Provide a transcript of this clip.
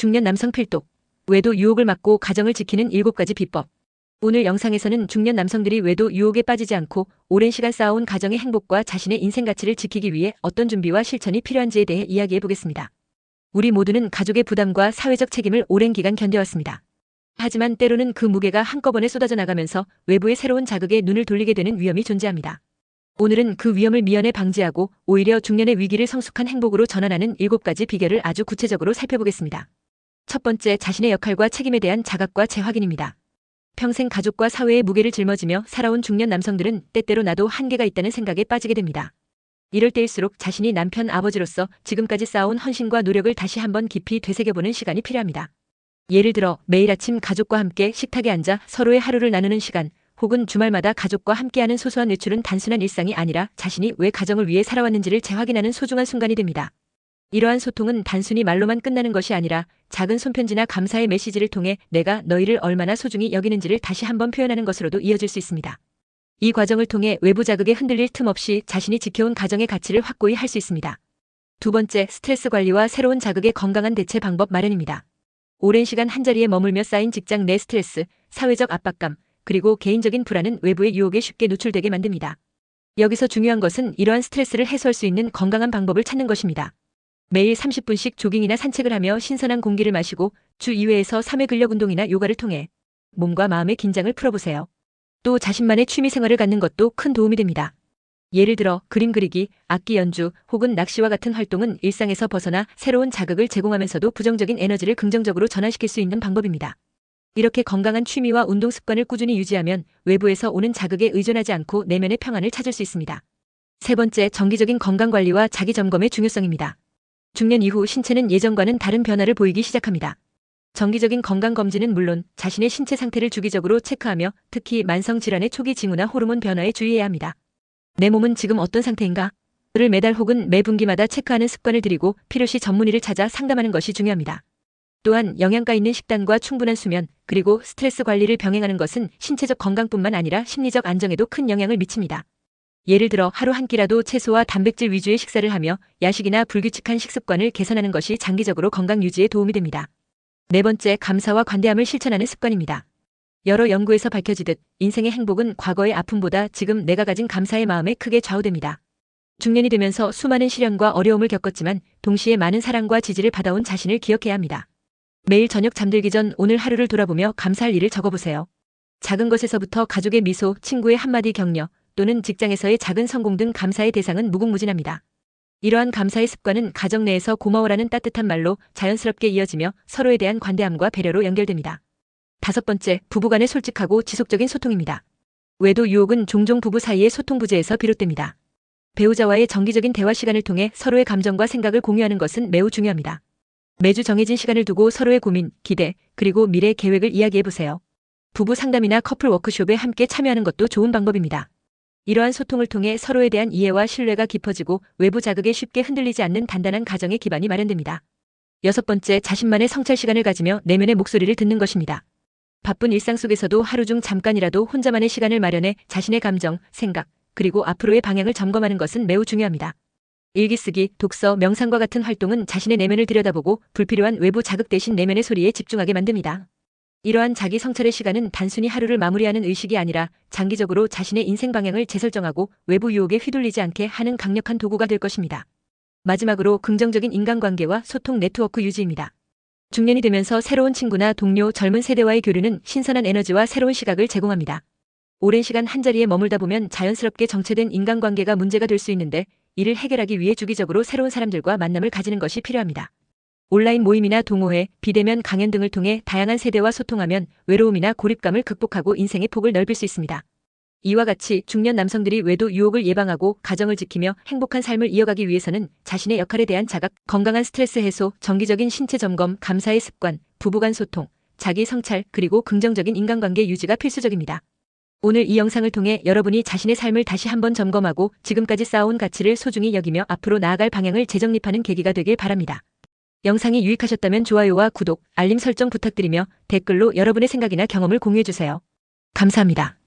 중년 남성 필독. 외도 유혹을 막고 가정을 지키는 7가지 비법. 오늘 영상에서는 중년 남성들이 외도 유혹에 빠지지 않고 오랜 시간 쌓아온 가정의 행복과 자신의 인생 가치를 지키기 위해 어떤 준비와 실천이 필요한지에 대해 이야기해 보겠습니다. 우리 모두는 가족의 부담과 사회적 책임을 오랜 기간 견뎌왔습니다. 하지만 때로는 그 무게가 한꺼번에 쏟아져 나가면서 외부의 새로운 자극에 눈을 돌리게 되는 위험이 존재합니다. 오늘은 그 위험을 미연에 방지하고 오히려 중년의 위기를 성숙한 행복으로 전환하는 7가지 비결을 아주 구체적으로 살펴보겠습니다. 첫 번째, 자신의 역할과 책임에 대한 자각과 재확인입니다. 평생 가족과 사회의 무게를 짊어지며 살아온 중년 남성들은 때때로 나도 한계가 있다는 생각에 빠지게 됩니다. 이럴 때일수록 자신이 남편, 아버지로서 지금까지 쌓아온 헌신과 노력을 다시 한번 깊이 되새겨보는 시간이 필요합니다. 예를 들어 매일 아침 가족과 함께 식탁에 앉아 서로의 하루를 나누는 시간, 혹은 주말마다 가족과 함께하는 소소한 외출은 단순한 일상이 아니라 자신이 왜 가정을 위해 살아왔는지를 재확인하는 소중한 순간이 됩니다. 이러한 소통은 단순히 말로만 끝나는 것이 아니라 작은 손편지나 감사의 메시지를 통해 내가 너희를 얼마나 소중히 여기는지를 다시 한번 표현하는 것으로도 이어질 수 있습니다. 이 과정을 통해 외부 자극에 흔들릴 틈 없이 자신이 지켜온 가정의 가치를 확고히 할 수 있습니다. 두 번째, 스트레스 관리와 새로운 자극의 건강한 대체 방법 마련입니다. 오랜 시간 한자리에 머물며 쌓인 직장 내 스트레스, 사회적 압박감, 그리고 개인적인 불안은 외부의 유혹에 쉽게 노출되게 만듭니다. 여기서 중요한 것은 이러한 스트레스를 해소할 수 있는 건강한 방법을 찾는 것입니다. 매일 30분씩 조깅이나 산책을 하며 신선한 공기를 마시고 주 2회에서 3회 근력 운동이나 요가를 통해 몸과 마음의 긴장을 풀어보세요. 또 자신만의 취미 생활을 갖는 것도 큰 도움이 됩니다. 예를 들어 그림 그리기, 악기 연주 혹은 낚시와 같은 활동은 일상에서 벗어나 새로운 자극을 제공하면서도 부정적인 에너지를 긍정적으로 전환시킬 수 있는 방법입니다. 이렇게 건강한 취미와 운동 습관을 꾸준히 유지하면 외부에서 오는 자극에 의존하지 않고 내면의 평안을 찾을 수 있습니다. 세 번째, 정기적인 건강관리와 자기점검의 중요성입니다. 중년 이후 신체는 예전과는 다른 변화를 보이기 시작합니다. 정기적인 건강검진은 물론 자신의 신체 상태를 주기적으로 체크하며 특히 만성질환의 초기 징후나 호르몬 변화에 주의해야 합니다. 내 몸은 지금 어떤 상태인가? 를 매달 혹은 매 분기마다 체크하는 습관을 들이고 필요시 전문의를 찾아 상담하는 것이 중요합니다. 또한 영양가 있는 식단과 충분한 수면, 그리고 스트레스 관리를 병행하는 것은 신체적 건강뿐만 아니라 심리적 안정에도 큰 영향을 미칩니다. 예를 들어 하루 한 끼라도 채소와 단백질 위주의 식사를 하며 야식이나 불규칙한 식습관을 개선하는 것이 장기적으로 건강 유지에 도움이 됩니다. 네 번째, 감사와 관대함을 실천하는 습관입니다. 여러 연구에서 밝혀지듯 인생의 행복은 과거의 아픔보다 지금 내가 가진 감사의 마음에 크게 좌우됩니다. 중년이 되면서 수많은 시련과 어려움을 겪었지만 동시에 많은 사랑과 지지를 받아온 자신을 기억해야 합니다. 매일 저녁 잠들기 전 오늘 하루를 돌아보며 감사할 일을 적어보세요. 작은 것에서부터 가족의 미소, 친구의 한마디 격려, 또는 직장에서의 작은 성공 등 감사의 대상은 무궁무진합니다. 이러한 감사의 습관은 가정 내에서 고마워라는 따뜻한 말로 자연스럽게 이어지며 서로에 대한 관대함과 배려로 연결됩니다. 다섯 번째, 부부간의 솔직하고 지속적인 소통입니다. 외도 유혹은 종종 부부 사이의 소통 부재에서 비롯됩니다. 배우자와의 정기적인 대화 시간을 통해 서로의 감정과 생각을 공유하는 것은 매우 중요합니다. 매주 정해진 시간을 두고 서로의 고민, 기대, 그리고 미래 계획을 이야기해보세요. 부부 상담이나 커플 워크숍에 함께 참여하는 것도 좋은 방법입니다. 이러한 소통을 통해 서로에 대한 이해와 신뢰가 깊어지고 외부 자극에 쉽게 흔들리지 않는 단단한 가정의 기반이 마련됩니다. 여섯 번째, 자신만의 성찰 시간을 가지며 내면의 목소리를 듣는 것입니다. 바쁜 일상 속에서도 하루 중 잠깐이라도 혼자만의 시간을 마련해 자신의 감정, 생각, 그리고 앞으로의 방향을 점검하는 것은 매우 중요합니다. 일기 쓰기, 독서, 명상과 같은 활동은 자신의 내면을 들여다보고 불필요한 외부 자극 대신 내면의 소리에 집중하게 만듭니다. 이러한 자기 성찰의 시간은 단순히 하루를 마무리하는 의식이 아니라 장기적으로 자신의 인생 방향을 재설정하고 외부 유혹에 휘둘리지 않게 하는 강력한 도구가 될 것입니다. 마지막으로 긍정적인 인간관계와 소통 네트워크 유지입니다. 중년이 되면서 새로운 친구나 동료, 젊은 세대와의 교류는 신선한 에너지와 새로운 시각을 제공합니다. 오랜 시간 한자리에 머물다 보면 자연스럽게 정체된 인간관계가 문제가 될 수 있는데 이를 해결하기 위해 주기적으로 새로운 사람들과 만남을 가지는 것이 필요합니다. 온라인 모임이나 동호회, 비대면 강연 등을 통해 다양한 세대와 소통하면 외로움이나 고립감을 극복하고 인생의 폭을 넓힐 수 있습니다. 이와 같이 중년 남성들이 외도 유혹을 예방하고 가정을 지키며 행복한 삶을 이어가기 위해서는 자신의 역할에 대한 자각, 건강한 스트레스 해소, 정기적인 신체 점검, 감사의 습관, 부부간 소통, 자기 성찰, 그리고 긍정적인 인간관계 유지가 필수적입니다. 오늘 이 영상을 통해 여러분이 자신의 삶을 다시 한번 점검하고 지금까지 쌓아온 가치를 소중히 여기며 앞으로 나아갈 방향을 재정립하는 계기가 되길 바랍니다. 영상이 유익하셨다면 좋아요와 구독, 알림 설정 부탁드리며 댓글로 여러분의 생각이나 경험을 공유해주세요. 감사합니다.